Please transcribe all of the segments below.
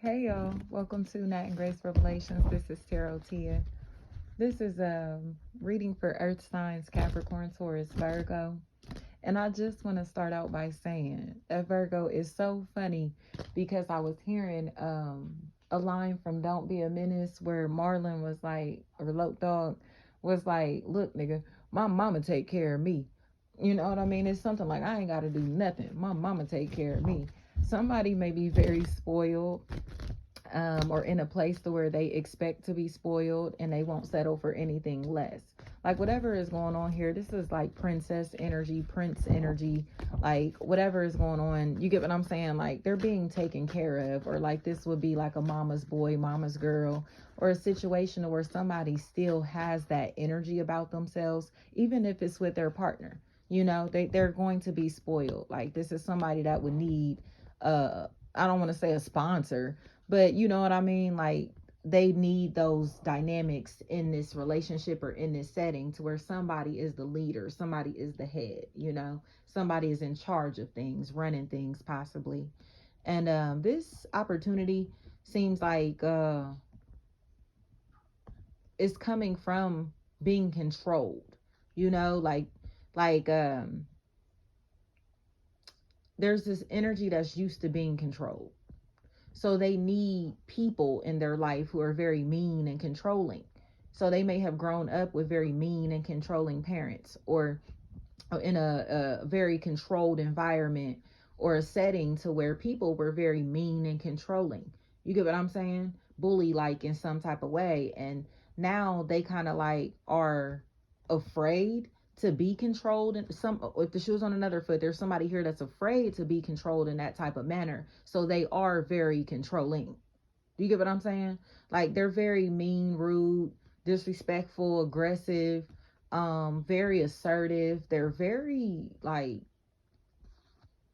Hey y'all, welcome to Nat and Grace Revelations. This is Tarot Tia. This is a reading for Earth signs Capricorn, Taurus, Virgo. And I just want to start out by saying that Virgo is so funny because I was hearing a line from Don't Be a Menace where Marlon was like, or Loc Dog was like, look, nigga, my mama take care of me. You know what I mean? It's something like I ain't got to do nothing. My mama take care of me. Somebody may be very spoiled, or in a place to where they expect to be spoiled and they won't settle for anything less. Like whatever is going on here, this is like princess energy, prince energy, like whatever is going on. You get what I'm saying? Like they're being taken care of, or like this would be like a mama's boy, mama's girl, or a situation where somebody still has that energy about themselves, even if it's with their partner. They're going to be spoiled. Like this is somebody that would need I don't want to say a sponsor, but you know what I mean? Like they need those dynamics in this relationship or in this setting to where somebody is the leader, somebody is the head, somebody is in charge of things, running things possibly. And this opportunity seems like it's coming from being controlled, you know, like there's this energy that's used to being controlled. So they need people in their life who are very mean and controlling. So they may have grown up with very mean and controlling parents, or in a very controlled environment or a setting to where people were very mean and controlling. You get what I'm saying? Bully like in some type of way. And now they kind of like are afraid to be controlled. And some, if the shoe's on another foot, there's somebody here that's afraid to be controlled in that type of manner. So they are very controlling. Do you get what I'm saying? Like they're very mean, rude, disrespectful, aggressive, very assertive. They're very like,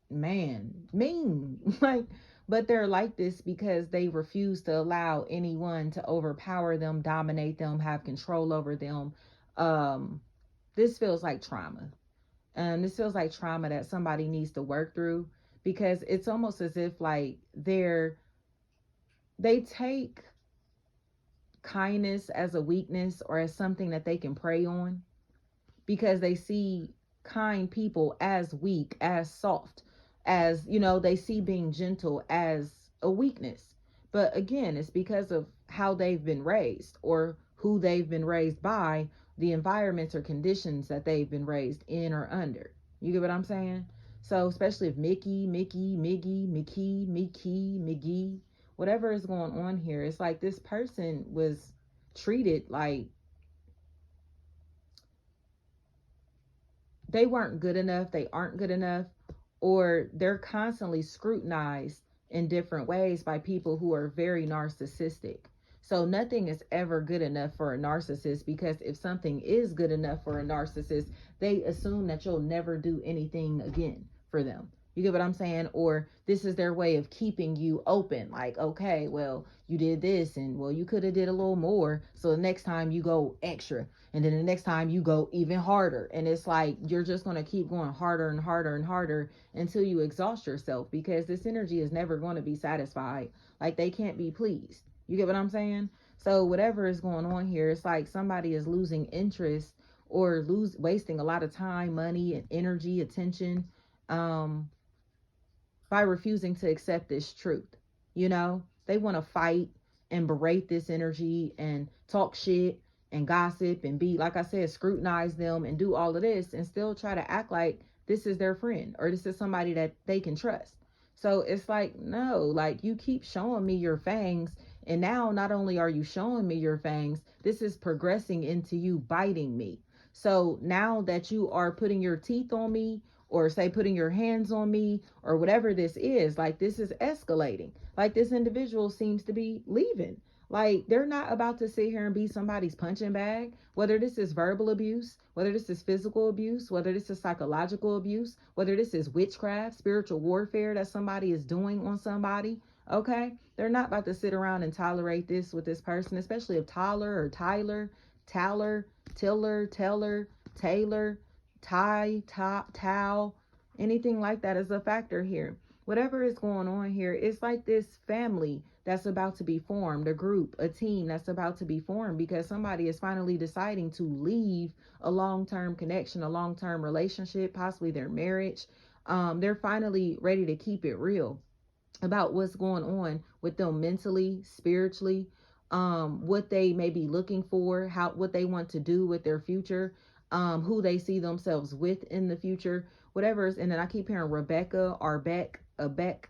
man, mean. Like, but they're like this because they refuse to allow anyone to overpower them, dominate them, have control over them. Um, this feels like trauma. And this feels like trauma that somebody needs to work through, because it's almost as if like they take kindness as a weakness or as something that they can prey on, because they see kind people as weak, as soft, as, they see being gentle as a weakness. But again, it's because of how they've been raised or who they've been raised by, the environments or conditions that they've been raised in or under. You get what I'm saying? So, especially if Mickey, whatever is going on here, it's like this person was treated like they weren't good enough, they aren't good enough, or they're constantly scrutinized in different ways by people who are very narcissistic. So nothing is ever good enough for a narcissist, because if something is good enough for a narcissist, they assume that you'll never do anything again for them. You get what I'm saying? Or this is their way of keeping you open. Like, okay, well, you did this and well, you could have did a little more. So the next time you go extra, and then the next time you go even harder. And it's like you're just going to keep going harder and harder and harder until you exhaust yourself, because this energy is never going to be satisfied. Like they can't be pleased. You get what I'm saying? So whatever is going on here, it's like somebody is losing interest or wasting a lot of time, money, and energy, attention, um, by refusing to accept this truth. They want to fight and berate this energy and talk shit and gossip and be, like I said, scrutinize them and do all of this and still try to act like this is their friend or this is somebody that they can trust. So it's like, no, like you keep showing me your fangs. And now not only are you showing me your fangs, this is progressing into you biting me. So now that you are putting your teeth on me, or say putting your hands on me, or whatever this is, like this is escalating. Like this individual seems to be leaving. Like they're not about to sit here and be somebody's punching bag, whether this is verbal abuse, whether this is physical abuse, whether this is psychological abuse, whether this is witchcraft, spiritual warfare that somebody is doing on somebody. Okay, they're not about to sit around and tolerate this with this person, especially if Tyler, Tiller, Teller, Taylor, towel, anything like that is a factor here. Whatever is going on here, it's like this family that's about to be formed, a group, a team that's about to be formed, because somebody is finally deciding to leave a long-term connection, a long-term relationship, possibly their marriage. They're finally ready to keep it real about what's going on with them mentally, spiritually, what they may be looking for, what they want to do with their future, who they see themselves with in the future, whatever is. And then I keep hearing Rebecca, Arbeck, Abeck.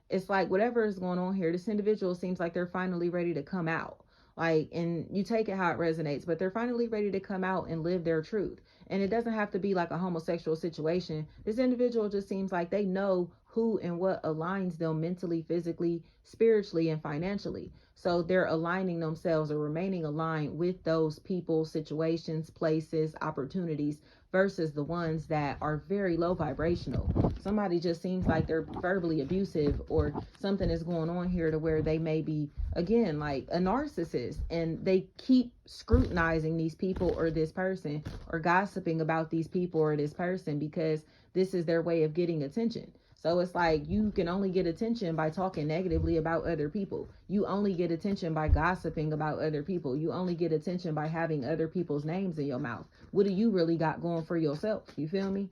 It's like whatever is going on here, this individual seems like they're finally ready to come out. Like, and you take it how it resonates, but they're finally ready to come out and live their truth. And it doesn't have to be like a homosexual situation. This individual just seems like they know who and what aligns them mentally, physically, spiritually, and financially. So they're aligning themselves or remaining aligned with those people, situations, places, opportunities versus the ones that are very low vibrational. Somebody just seems like they're verbally abusive, or something is going on here to where they may be, again, like a narcissist, and they keep scrutinizing these people or this person, or gossiping about these people or this person, because this is their way of getting attention. So it's like you can only get attention by talking negatively about other people. You only get attention by gossiping about other people. You only get attention by having other people's names in your mouth. What do you really got going for yourself? You feel me?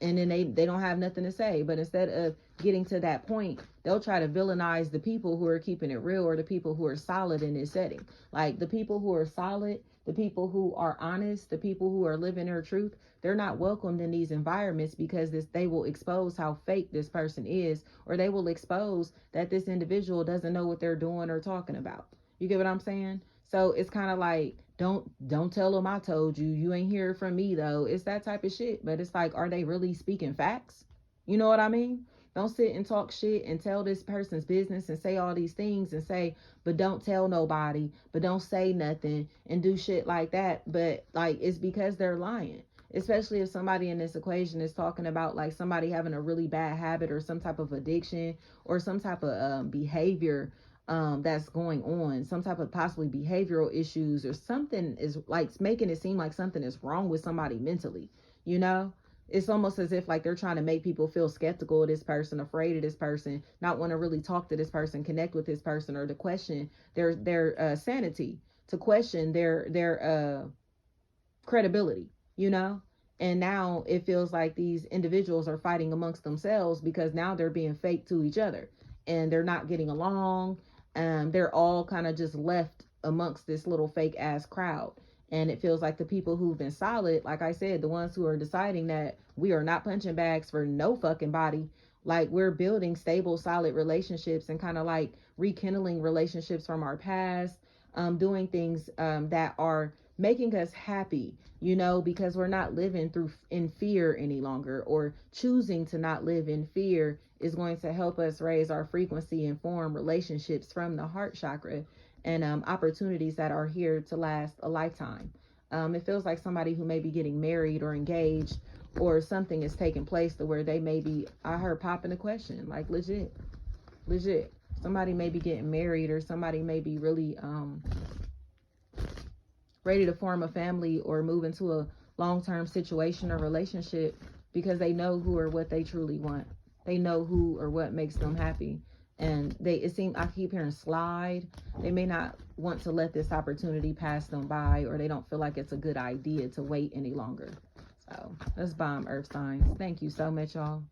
And then they don't have nothing to say. But instead of getting to that point, they'll try to villainize the people who are keeping it real, or the people who are solid in this setting. Like the people who are solid, the people who are honest, the people who are living their truth, they're not welcomed in these environments, because they will expose how fake this person is, or they will expose that this individual doesn't know what they're doing or talking about. You get what I'm saying? So it's kind of like, don't tell them I told you. You ain't hear from me though. It's that type of shit. But it's like, are they really speaking facts? You know what I mean? Don't sit and talk shit and tell this person's business and say all these things and say, but don't tell nobody, but don't say nothing and do shit like that. But like, it's because they're lying. Especially if somebody in this equation is talking about like somebody having a really bad habit or some type of addiction or some type of behavior that's going on, some type of possibly behavioral issues, or something is like making it seem like something is wrong with somebody mentally. You know, it's almost as if like they're trying to make people feel skeptical of this person, afraid of this person, not want to really talk to this person, connect with this person, or to question their sanity, to question their credibility, you know. And now it feels like these individuals are fighting amongst themselves, because now they're being fake to each other and they're not getting along. They're all kind of just left amongst this little fake ass crowd. And it feels like the people who've been solid, like I said, the ones who are deciding that we are not punching bags for no fucking body, like we're building stable, solid relationships and kind of like rekindling relationships from our past, doing things that are making us happy, you know, because we're not living in fear any longer, or choosing to not live in fear is going to help us raise our frequency and form relationships from the heart chakra, and opportunities that are here to last a lifetime. It feels like somebody who may be getting married or engaged, or something is taking place to where they may be, I heard popping the question, like legit. Somebody may be getting married, or somebody may be really ready to form a family or move into a long-term situation or relationship, because they know who or what they truly want. They know who or what makes them happy. And it seems, I keep hearing slide. They may not want to let this opportunity pass them by, or they don't feel like it's a good idea to wait any longer. So that's bomb, earth signs. Thank you so much, y'all.